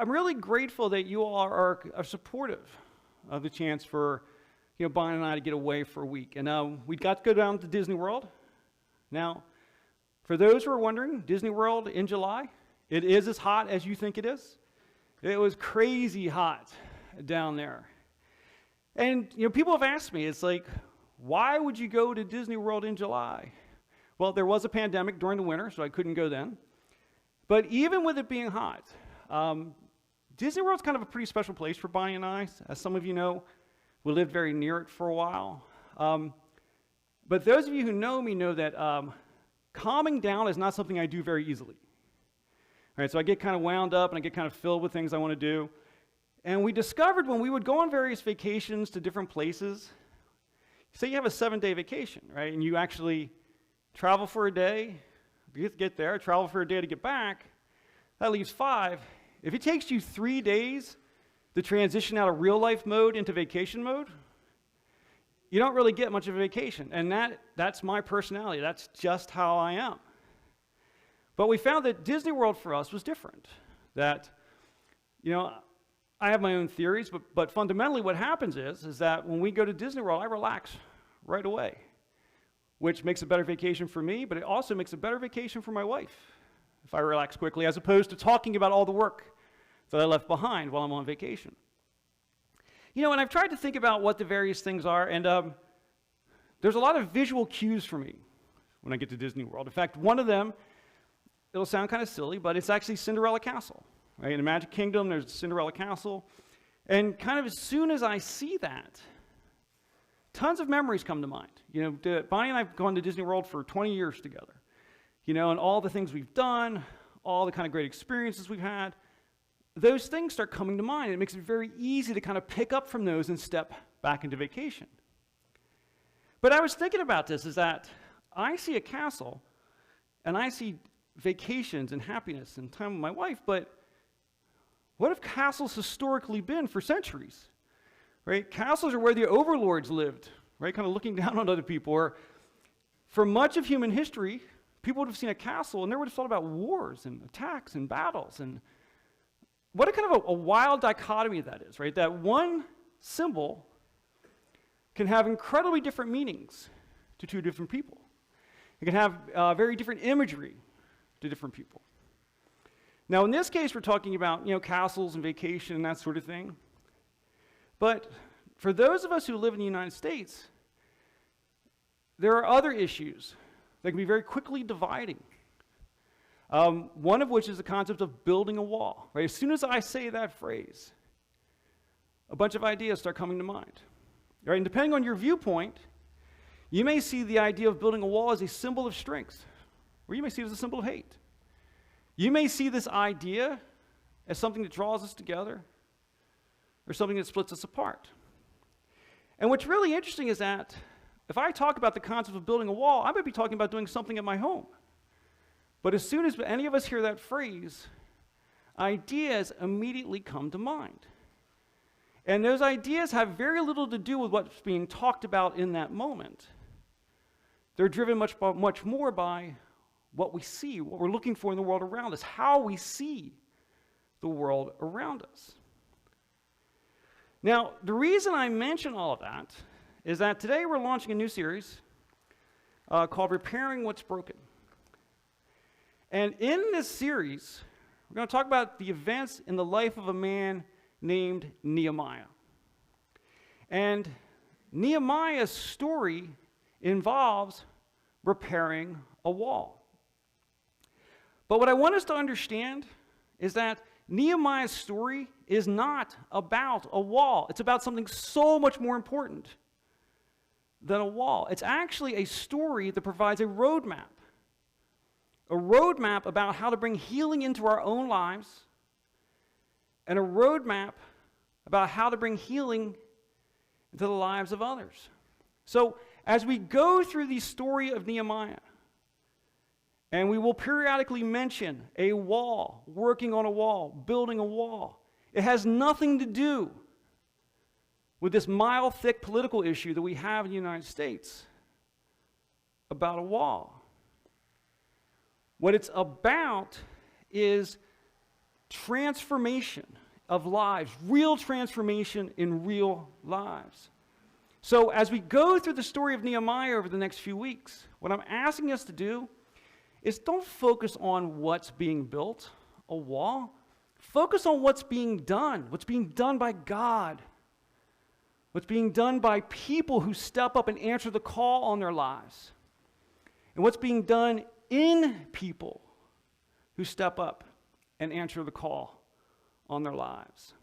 I'm really grateful that you all are supportive of the chance for, Bonnie and I to get away for a week. And we got to go down to Disney World. Now, for those who are wondering, Disney World in July, it is as hot as you think it is. It was crazy hot down there. And, people have asked me, it's like, why would you go to Disney World in July? Well, there was a pandemic during the winter, so I couldn't go then. But even with it being hot, Disney World's kind of a pretty special place for Bonnie and I. As some of you know, we lived very near it for a while. But those of you who know me know that calming down is not something I do very easily. All right, so I get kind of wound up and I get kind of filled with things I want to do. And we discovered when we would go on various vacations to different places, say you have a 7-day vacation, right? And you actually travel for a day, get there, travel for a day to get back, that leaves 5. If it takes you 3 days to transition out of real life mode into vacation mode, you don't really get much of a vacation. And that's my personality. That's just how I am. But we found that Disney World for us was different. That, I have my own theories, but fundamentally what happens is that when we go to Disney World, I relax right away, which makes a better vacation for me, but it also makes a better vacation for my wife if I relax quickly, as opposed to talking about all the work that I left behind while I'm on vacation. And I've tried to think about what the various things are, and there's a lot of visual cues for me when I get to Disney World. In fact, one of them, it'll sound kind of silly, but it's actually Cinderella Castle. Right? In the Magic Kingdom, there's Cinderella Castle. And kind of as soon as I see that, tons of memories come to mind. Bonnie and I have gone to Disney World for 20 years together. And all the things we've done, all the kind of great experiences we've had, those things start coming to mind. It makes it very easy to kind of pick up from those and step back into vacation. But I was thinking about this, is that I see a castle, and I see vacations and happiness and time with my wife, but what have castles historically been for centuries? Right? Castles are where the overlords lived, right? Kind of looking down on other people. Or for much of human history, people would have seen a castle and they would have thought about wars and attacks and battles. And what a kind of a wild dichotomy that is, right? That one symbol can have incredibly different meanings to two different people. It can have very different imagery to different people. Now, in this case, we're talking about, castles and vacation and that sort of thing. But for those of us who live in the United States, there are other issues that can be very quickly dividing. One of which is the concept of building a wall. Right? As soon as I say that phrase, a bunch of ideas start coming to mind. Right? And depending on your viewpoint, you may see the idea of building a wall as a symbol of strength, or you may see it as a symbol of hate. You may see this idea as something that draws us together, or something that splits us apart. And what's really interesting is that if I talk about the concept of building a wall, I might be talking about doing something at my home. But as soon as any of us hear that phrase, ideas immediately come to mind. And those ideas have very little to do with what's being talked about in that moment. They're driven much more by what we see, what we're looking for in the world around us, how we see the world around us. Now, the reason I mention all of that is that today we're launching a new series called Repairing What's Broken. And in this series, we're going to talk about the events in the life of a man named Nehemiah. And Nehemiah's story involves repairing a wall. But what I want us to understand is that Nehemiah's story is not about a wall. It's about something so much more important than a wall. It's actually a story that provides a roadmap about how to bring healing into our own lives, and a roadmap about how to bring healing into the lives of others. So as we go through the story of Nehemiah, and we will periodically mention a wall, working on a wall, building a wall, it has nothing to do with this mile-thick political issue that we have in the United States about a wall. What it's about is transformation of lives, real transformation in real lives. So as we go through the story of Nehemiah over the next few weeks, what I'm asking us to do is don't focus on what's being built, a wall. Focus on what's being done by God, what's being done by people who step up and answer the call on their lives, and what's being done in people who step up and answer the call on their lives.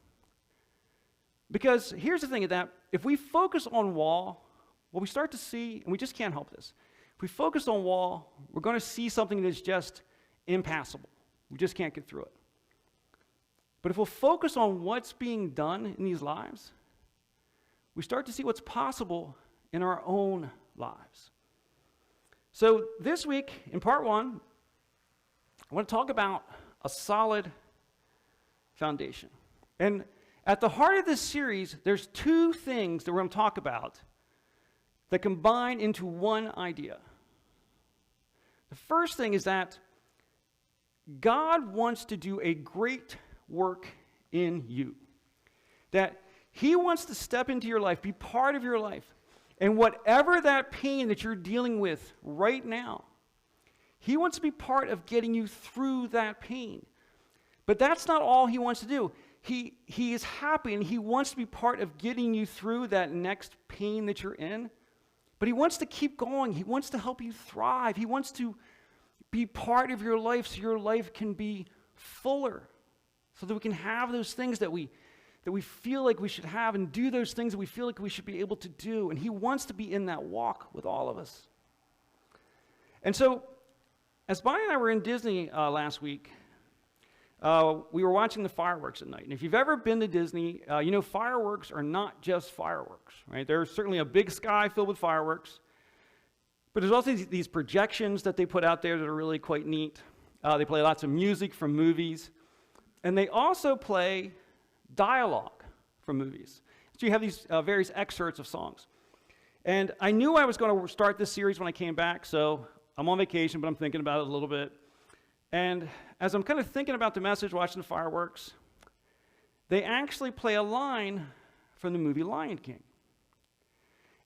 Because here's the thing, that if we focus on wall, what we start to see, and we just can't help this, if we focus on wall, we're going to see something that's just impassable. We just can't get through it. But if we'll focus on what's being done in these lives, we start to see what's possible in our own lives. So this week, in part one, I want to talk about a solid foundation. And at the heart of this series, there's two things that we're going to talk about that combine into one idea. The first thing is that God wants to do a great work in you. That He wants to step into your life, be part of your life, and whatever that pain that you're dealing with right now, He wants to be part of getting you through that pain. But that's not all He wants to do. He is happy and He wants to be part of getting you through that next pain that you're in. But He wants to keep going. He wants to help you thrive. He wants to be part of your life so your life can be fuller, so that we can have those things that we feel like we should have and do those things that we feel like we should be able to do. And He wants to be in that walk with all of us. And so, as Bonnie and I were in Disney last week, we were watching the fireworks at night. And if you've ever been to Disney, you know fireworks are not just fireworks, right? There's certainly a big sky filled with fireworks. But there's also these projections that they put out there that are really quite neat. They play lots of music from movies. And they also play dialogue from movies. So you have these various excerpts of songs. And I knew I was going to start this series when I came back, so I'm on vacation, but I'm thinking about it a little bit. And as I'm kind of thinking about the message, watching the fireworks, they actually play a line from the movie Lion King.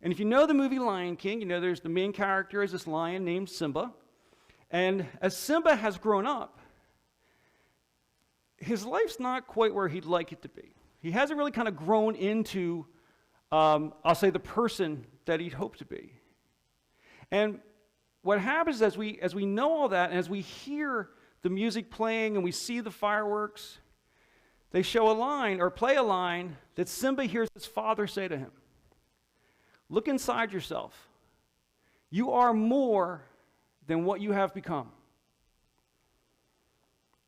And if you know the movie Lion King, you know there's the main character is this lion named Simba. And as Simba has grown up, his life's not quite where he'd like it to be. He hasn't really kind of grown into, I'll say, the person that he'd hoped to be. And what happens is as we know all that, and as we hear the music playing and we see the fireworks, they show a line or play a line that Simba hears his father say to him. Look inside yourself. You are more than what you have become.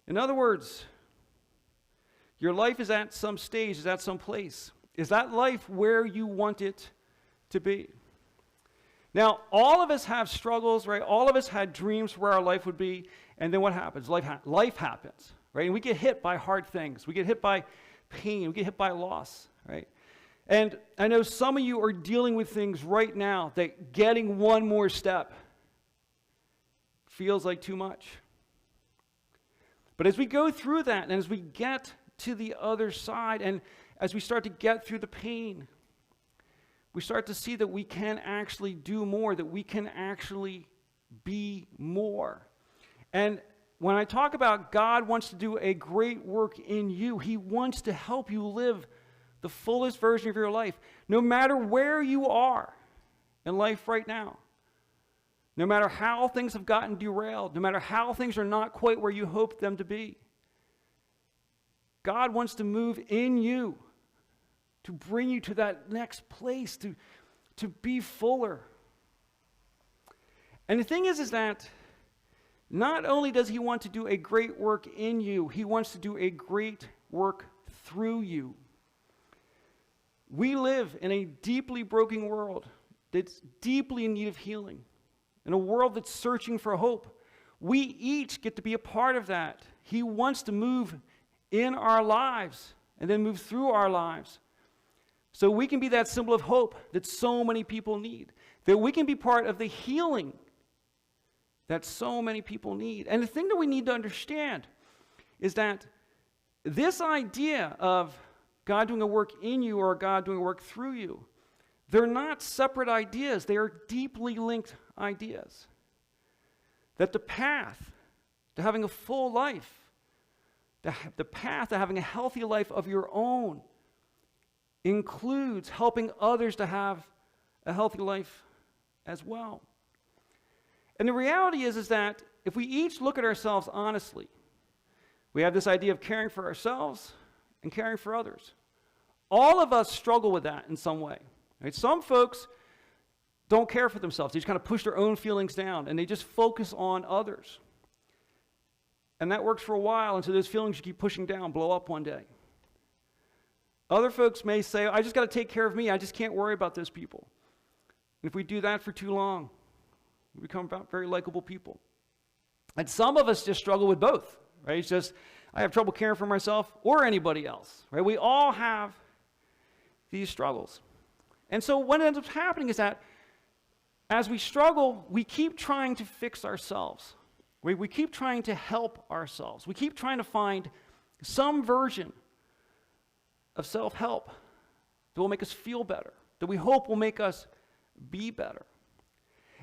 In other words, your life is at some stage, is at some place. Is that life where you want it to be? Now, all of us have struggles, right? All of us had dreams where our life would be, and then what happens? Life happens, right? And we get hit by hard things. We get hit by pain. We get hit by loss, right? And I know some of you are dealing with things right now that getting one more step feels like too much. But as we go through that, and as we get to the other side, and as we start to get through the pain, we start to see that we can actually do more, that we can actually be more. And when I talk about God wants to do a great work in you, He wants to help you live the fullest version of your life, no matter where you are in life right now. No matter how things have gotten derailed, no matter how things are not quite where you hoped them to be, God wants to move in you to bring you to that next place, to be fuller. And the thing is that not only does He want to do a great work in you, He wants to do a great work through you. We live in a deeply broken world that's deeply in need of healing, in a world that's searching for hope. We each get to be a part of that. He wants to move in our lives and then move through our lives so we can be that symbol of hope that so many people need, that we can be part of the healing that so many people need. And the thing that we need to understand is that this idea of God doing a work in you or God doing a work through you, they're not separate ideas. They are deeply linked ideas. That the path to having a full life, the path to having a healthy life of your own, includes helping others to have a healthy life as well. And the reality is that if we each look at ourselves honestly, we have this idea of caring for ourselves and caring for others. All of us struggle with that in some way. Right? Some folks don't care for themselves. They just kind of push their own feelings down, and they just focus on others. And that works for a while until those feelings you keep pushing down blow up one day. Other folks may say, I just got to take care of me. I just can't worry about those people. And if we do that for too long, we become very likable people. And some of us just struggle with both. Right? It's just, I have trouble caring for myself or anybody else. Right? We all have these struggles. And so what ends up happening is that as we struggle, we keep trying to fix ourselves. We keep trying to help ourselves. We keep trying to find some version of self-help that will make us feel better, that we hope will make us be better.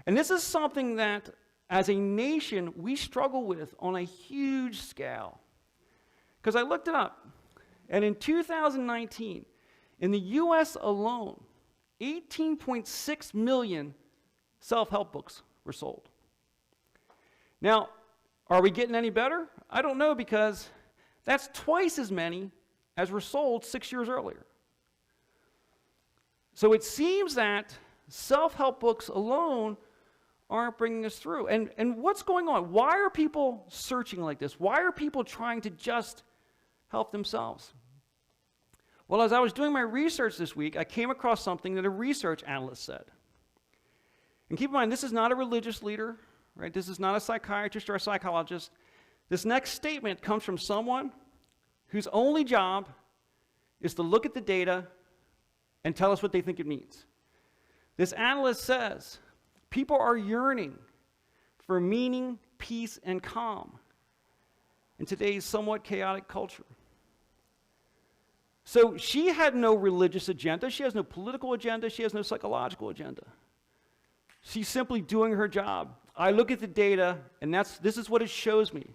And this is something that, as a nation, we struggle with on a huge scale. Because I looked it up, and in 2019, in the U.S. alone, 18.6 million self-help books were sold. Now, are we getting any better? I don't know, because that's twice as many as were sold 6 years earlier. So it seems that self-help books alone aren't bringing us through. And what's going on? Why are people searching like this? Why are people trying to just help themselves? Well, as I was doing my research this week, I came across something that a research analyst said. And keep in mind, this is not a religious leader, right? This is not a psychiatrist or a psychologist. This next statement comes from someone whose only job is to look at the data and tell us what they think it means. This analyst says, people are yearning for meaning, peace, and calm in today's somewhat chaotic culture. So she had no religious agenda. She has no political agenda. She has no psychological agenda. She's simply doing her job. I look at the data, and this is what it shows me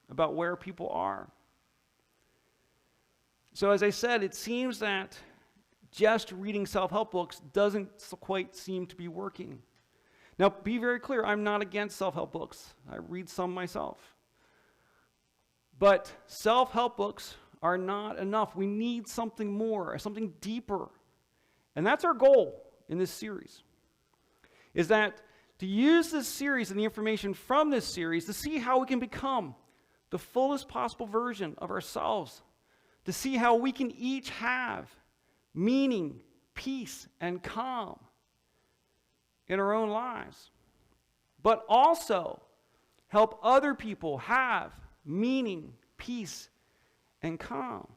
about where people are. So as I said, it seems that just reading self-help books doesn't quite seem to be working. Now, be very clear, I'm not against self-help books. I read some myself. But self-help books are not enough. We need something more, something deeper. And that's our goal in this series, is that to use this series and the information from this series to see how we can become the fullest possible version of ourselves, to see how we can each have meaning, peace, and calm in our own lives, but also help other people have meaning, peace, and calm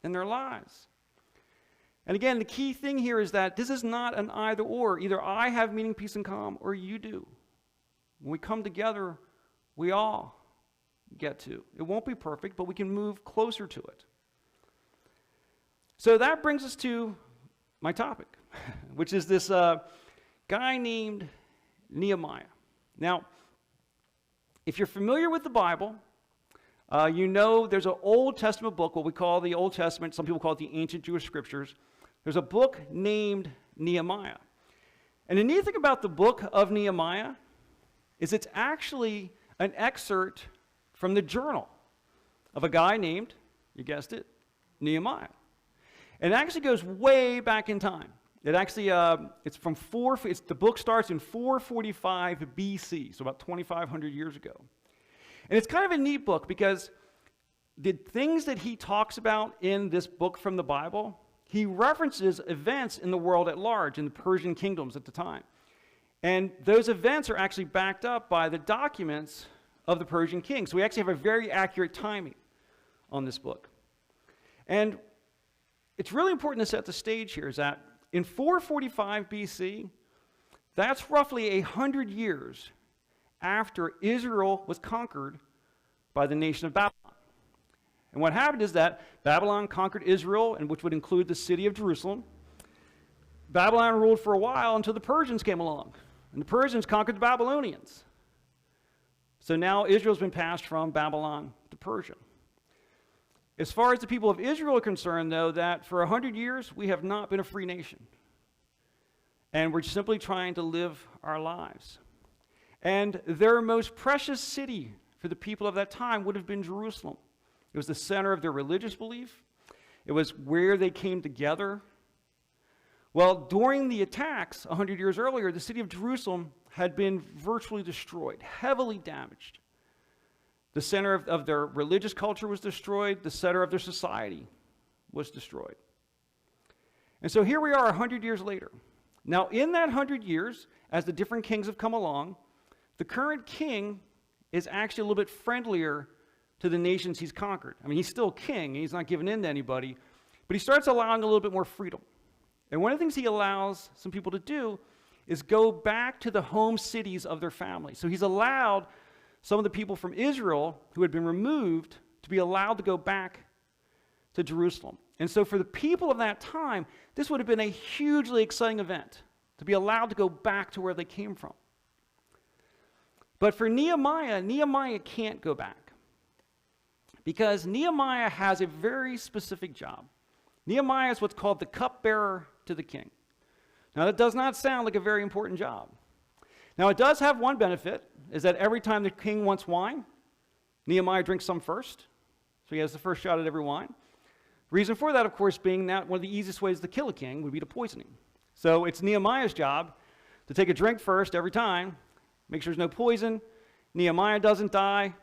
in their lives. And again, the key thing here is that this is not an either or. Either I have meaning, peace, and calm, or you do. When we come together, we all get to. It won't be perfect, but we can move closer to it. So that brings us to my topic, which is this guy named Nehemiah. Now, if you're familiar with the Bible, you know there's an Old Testament book, what we call the Old Testament. Some people call it the ancient Jewish scriptures. There's a book named Nehemiah. And the neat thing about the book of Nehemiah is it's actually an excerpt from the journal of a guy named, you guessed it, Nehemiah. And it actually goes way back in time. It actually, the book starts in 445 BC, so about 2,500 years ago. And it's kind of a neat book because the things that he talks about in this book from the Bible, he references events in the world at large, in the Persian kingdoms at the time. And those events are actually backed up by the documents of the Persian king. So we actually have a very accurate timing on this book. And it's really important to set the stage here, is that in 445 BC, that's roughly 100 years after Israel was conquered by the nation of Babylon. And what happened is that Babylon conquered Israel, and which would include the city of Jerusalem. Babylon ruled for a while until the Persians came along. And the Persians conquered the Babylonians. So now Israel's been passed from Babylon to Persia. As far as the people of Israel are concerned, though, that for 100 years we have not been a free nation. And we're simply trying to live our lives. And their most precious city for the people of that time would have been Jerusalem. It was the center of their religious belief. It was where they came together. Well, during the attacks 100 years earlier, the city of Jerusalem had been virtually destroyed, heavily damaged. The center of their religious culture was destroyed. The center of their society was destroyed. And so here we are 100 years later. Now, in that 100 years, as the different kings have come along, the current king is actually a little bit friendlier to the nations he's conquered. I mean, he's still king. He's not giving in to anybody. But he starts allowing a little bit more freedom. And one of the things he allows some people to do is go back to the home cities of their family. So he's allowed some of the people from Israel who had been removed to be allowed to go back to Jerusalem. And so for the people of that time, this would have been a hugely exciting event, to be allowed to go back to where they came from. But for Nehemiah, Nehemiah can't go back, because Nehemiah has a very specific job. Nehemiah is what's called the cupbearer to the king. Now, that does not sound like a very important job. Now, it does have one benefit, is that every time the king wants wine, Nehemiah drinks some first. So he has the first shot at every wine. Reason for that, of course, being that one of the easiest ways to kill a king would be to poison him. So it's Nehemiah's job to take a drink first every time, make sure there's no poison. Nehemiah doesn't die.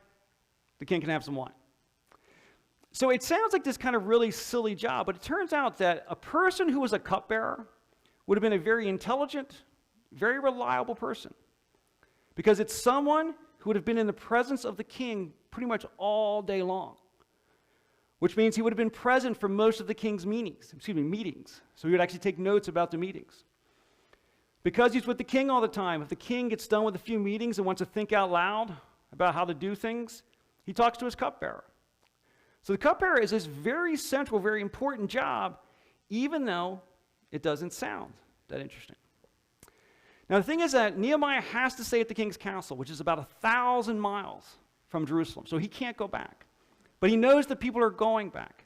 The king can have some wine. So it sounds like this kind of really silly job, but it turns out that a person who was a cupbearer would have been a very intelligent, very reliable person, because it's someone who would have been in the presence of the king pretty much all day long, which means he would have been present for most of the king's meetings. So he would actually take notes about the meetings. Because he's with the king all the time, if the king gets done with a few meetings and wants to think out loud about how to do things, he talks to his cupbearer. So the cupbearer is this very central, very important job, even though it doesn't sound that interesting. Now, the thing is that Nehemiah has to stay at the king's castle, which is about 1,000 miles from Jerusalem, so he can't go back. But he knows that people are going back,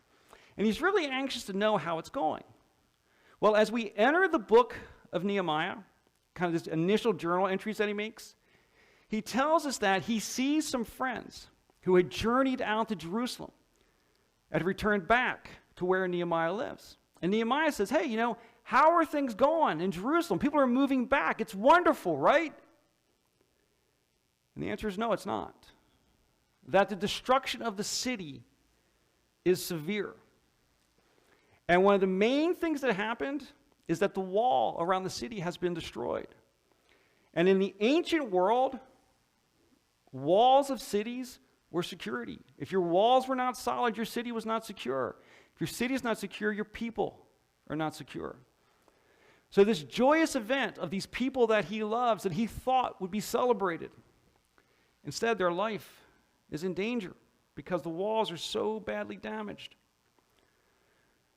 and he's really anxious to know how it's going. Well, as we enter the book of Nehemiah, kind of this initial journal entries that he makes, he tells us that he sees some friends who had journeyed out to Jerusalem and had returned back to where Nehemiah lives. And Nehemiah says, hey, how are things going in Jerusalem? People are moving back. It's wonderful, right? And the answer is no, it's not. That the destruction of the city is severe. And one of the main things that happened is that the wall around the city has been destroyed. And in the ancient world, walls of cities were security. If your walls were not solid, your city was not secure. If your city is not secure, your people are not secure. So this joyous event of these people that he loves, that he thought would be celebrated, instead their life is in danger because the walls are so badly damaged.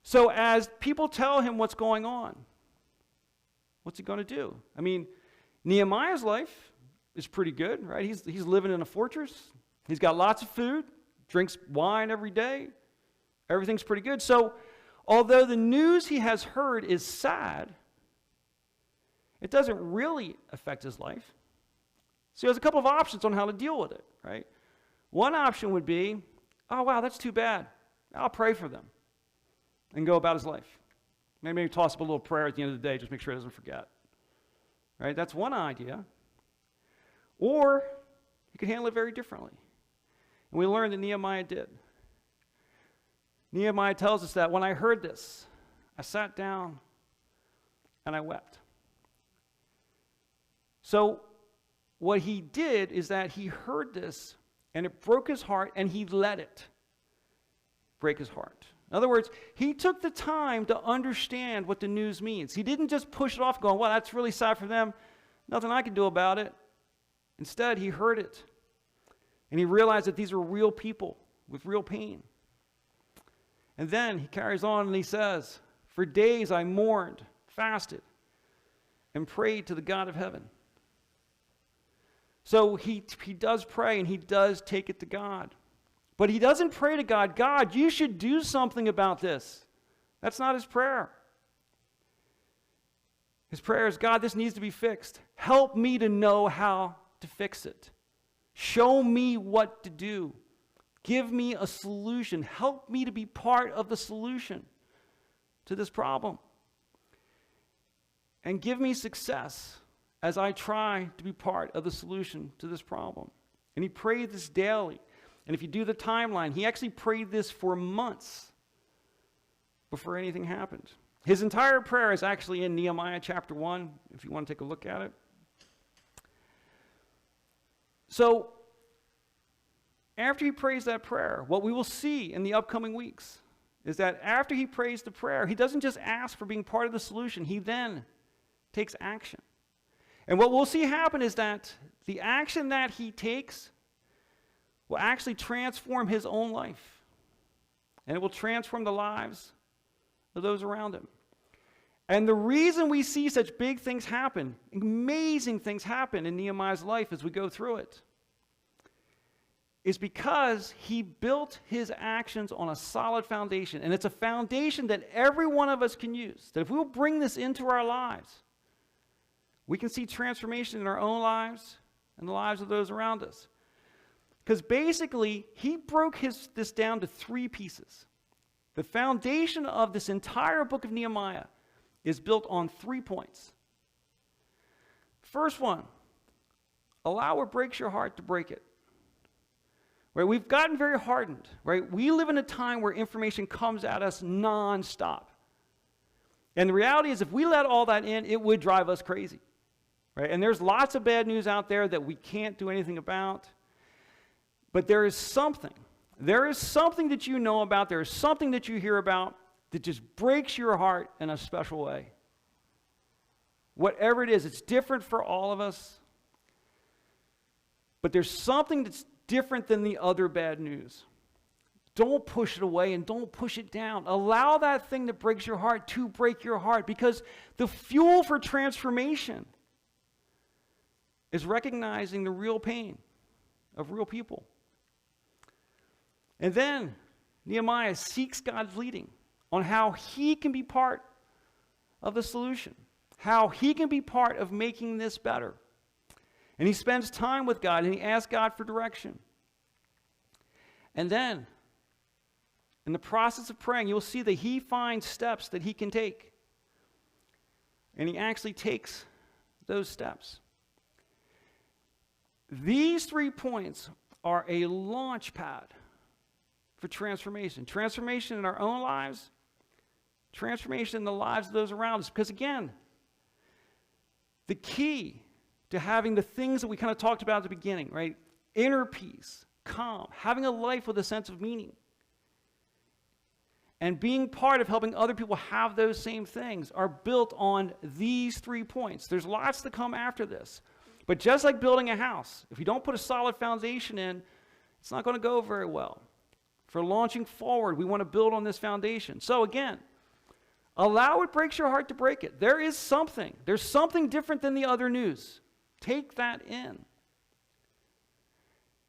So as people tell him what's going on, what's he going to do? I mean, Nehemiah's life is pretty good, right? He's living in a fortress. He's got lots of food, drinks wine every day. Everything's pretty good. So although the news he has heard is sad, it doesn't really affect his life. So he has a couple of options on how to deal with it, right? One option would be, oh, wow, that's too bad. I'll pray for them and go about his life. Maybe toss up a little prayer at the end of the day, just make sure he doesn't forget. Right? That's one idea. Or he could handle it very differently. And we learned that Nehemiah did. Nehemiah tells us that when I heard this, I sat down and I wept. So what he did is that he heard this and it broke his heart, and he let it break his heart. In other words, he took the time to understand what the news means. He didn't just push it off going, well, that's really sad for them. Nothing I can do about it. Instead, he heard it. And he realized that these were real people with real pain. And then he carries on and he says, "For days I mourned, fasted, and prayed to the God of heaven." So he does pray and he does take it to God. But he doesn't pray to God, "God, you should do something about this." That's not his prayer. His prayer is, "God, this needs to be fixed. Help me to know how to fix it. Show me what to do. Give me a solution. Help me to be part of the solution to this problem. And give me success as I try to be part of the solution to this problem." And he prayed this daily. And if you do the timeline, he actually prayed this for months before anything happened. His entire prayer is actually in Nehemiah chapter 1, if you want to take a look at it. So, after he prays that prayer, what we will see in the upcoming weeks is that after he prays the prayer, he doesn't just ask for being part of the solution, he then takes action. And what we'll see happen is that the action that he takes will actually transform his own life. And it will transform the lives of those around him. And the reason we see such big things happen, amazing things happen in Nehemiah's life as we go through it, is because he built his actions on a solid foundation. And it's a foundation that every one of us can use. That if we'll bring this into our lives, we can see transformation in our own lives and the lives of those around us. Because basically, he broke this down to 3 pieces. The foundation of this entire book of Nehemiah is built on 3 points. First one, allow what breaks your heart to break it. Right? We've gotten very hardened. Right? We live in a time where information comes at us nonstop. And the reality is, if we let all that in, it would drive us crazy. Right? And there's lots of bad news out there that we can't do anything about. But there is something that you know about, there is something that you hear about that just breaks your heart in a special way. Whatever it is, it's different for all of us. But there's something that's different than the other bad news. Don't push it away and don't push it down. Allow that thing that breaks your heart to break your heart, because the fuel for transformation is recognizing the real pain of real people. And then Nehemiah seeks God's leading on how he can be part of the solution, how he can be part of making this better. And he spends time with God and he asks God for direction. And then, in the process of praying, you'll see that he finds steps that he can take. And he actually takes those steps. These 3 points are a launch pad for transformation. Transformation in our own lives, transformation in the lives of those around us. Because again, the key to having the things that we kind of talked about at the beginning, right? Inner peace, calm, having a life with a sense of meaning, and being part of helping other people have those same things are built on these 3 points. There's lots to come after this. But just like building a house, if you don't put a solid foundation in, it's not going to go very well. For launching forward, we want to build on this foundation. So again, allow what breaks your heart to break it. There's something different than the other news. Take that in.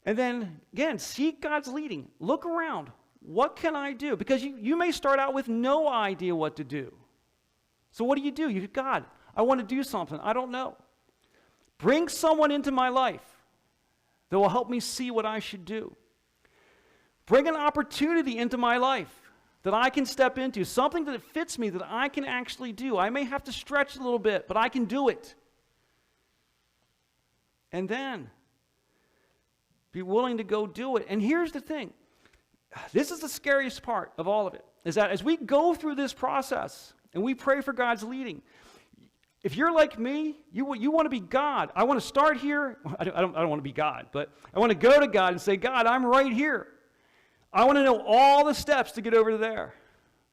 And then, again, seek God's leading. Look around. What can I do? Because you may start out with no idea what to do. So what do? You God, I want to do something. I don't know. Bring someone into my life that will help me see what I should do. Bring an opportunity into my life that I can step into, something that fits me that I can actually do. I may have to stretch a little bit, but I can do it. And then be willing to go do it. And here's the thing. This is the scariest part of all of it, is that as we go through this process and we pray for God's leading, if you're like me, you want to be God. I want to start here. I don't want to be God, but I want to go to God and say, God, I'm right here. I want to know all the steps to get over there.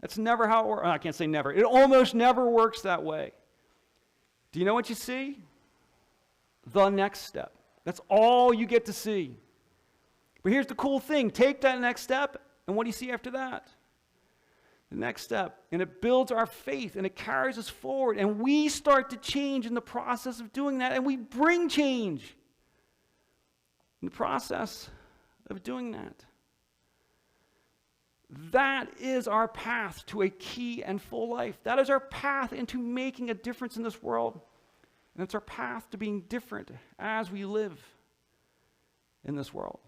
That's never how it works. I can't say never. It almost never works that way. Do you know what you see? The next step. That's all you get to see. But here's the cool thing. Take that next step, and what do you see after that? the next step, and it builds our faith, and it carries us forward, and we start to change in the process of doing that, and we bring change in the process of doing that. That is our path to a key and full life. That is our path into making a difference in this world. And it's our path to being different as we live in this world.